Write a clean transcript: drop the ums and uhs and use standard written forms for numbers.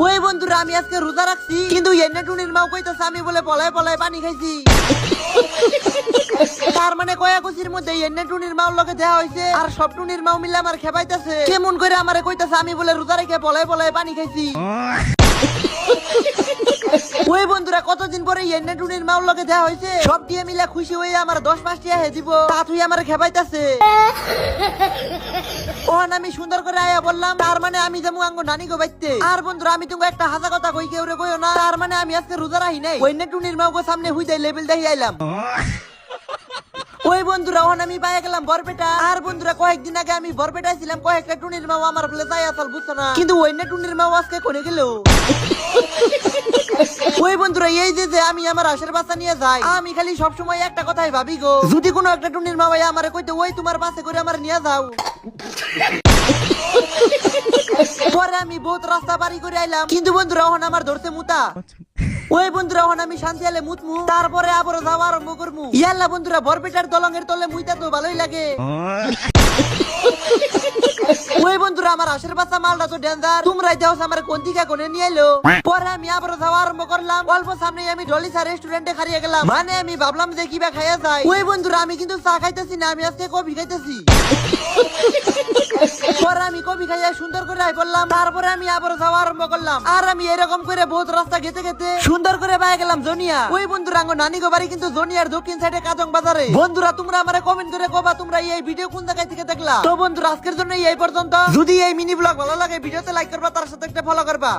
ওই বন্ধুরা আমি আজকে রোজা রাখছি, কিন্তু এনে টুনির মাও কইতাছে আমি বলে পলায় পলায় পানি খাইছি। তার মানে কয়া কুচির মধ্যে এনে টুনির মাও লগে দেয়া হইছে, আর সব টুনির মাও মিলে আমার খেপাইতাছে। কেমন করে আমারে কইতাছে আমি বলে রোজা রেখে পলায় পলায় পানি খাইছি। ওই বন্ধুরা কতদিন পরে এনে টুনির মাও লগে দেয়া হইছে, সব দিয়ে মিলে খুশি হয়ে আমার 10-5 টিয়া হে দিব, তা তুই আমার খেপাইতাছে। ওখান আমি সুন্দর করে আয়া বললাম তার মানে আমি যাবো আঙ্গ নানি গো বাইতে। আর বন্ধুরা আমি তুমি একটা হাসা কথা কই কেউ রে কইও না, তার মানে আমি আজকে রোজা রাখি নাই। ওই নে টুনির মাও গো সামনে হুই দেই লেভেল দেই আইলাম। ওই বন্ধুরা ওখান আমি পাইয়া গেলাম বরপেটা। আর বন্ধুরা কয়েকদিন আগে আমি বরপেটায় ছিলাম, কয়েকটা টুনির মাও আমার বলে যাই আসল বুঝছো না, কিন্তু ওই নে টুনির মাও আজকে কোনে গেল। ওই বন্ধুরা এই যে আমি আমার আশের বাচ্চা নিয়ে যাই, আমি খালি সবসময় একটা কথাই ভাবি গো, যদি কোনো একটা টুনির মা ভাই আমারে কইতে ওই তোমার বাসে করে আমার নিয়ে যাও। পরে আমি বহুত রাস্তা বাড়ি করে আইলাম, কিন্তু বন্ধুরা ওখানে আমার ধরতে মুতা। ওই বন্ধুরা ওখানে আমি শান্তি আলে মুতমু, তারপরে আবার যাওয়া আরম্ভ করমু। ইয়াল্লা বন্ধুরা বরপেটার দলঙের তলে মুইতা তো ভালোই লাগে। ওই বন্ধুরা আমার আশের বাচ্চা মালটা তো ডেঞ্জার, তোমরাই দেওয়া আমার কোন দিকে কোনে নিয়ে এলো। পরে আমি আবার যাওয়া আরম্ভ করলাম, অল্প সামনে আমি ডলিসা রেস্টুরেন্টে হারিয়ে গেলাম, মানে আমি ভাবলাম যে কিবা খাইয়া যায়। ওই বন্ধুরা আমি কিন্তু চা খাইতেছি না, আমি আজকে কফি খাইতেছি। পরে আমি কফি খাইয়া সুন্দর করে আই বললাম, তারপরে আমি আবার যাওয়া আরম্ভ করলাম। আর আমি এরকম করে বহুত রাস্তা গেতে গেতে সুন্দর করে পাই গেলাম জনিয়া। ওই বন্ধুরা আঙ্গ নানি গো বাড়ি কিন্তু জনিয়ার দক্ষিণ সাইডে কাজং বাজারে। বন্ধুরা তোমরা আমারে কমেন্ট করে কবা তোমরা এই ভিডিও কোন জায়গা থেকে দেখলা। তো বন্ধুরা আজকের জন্য এই পর্যন্ত। যদি এই মিনি ব্লগ ভালো লাগে ভিডিওতে লাইক করবা, তার সাথে একটা ফলো করবা।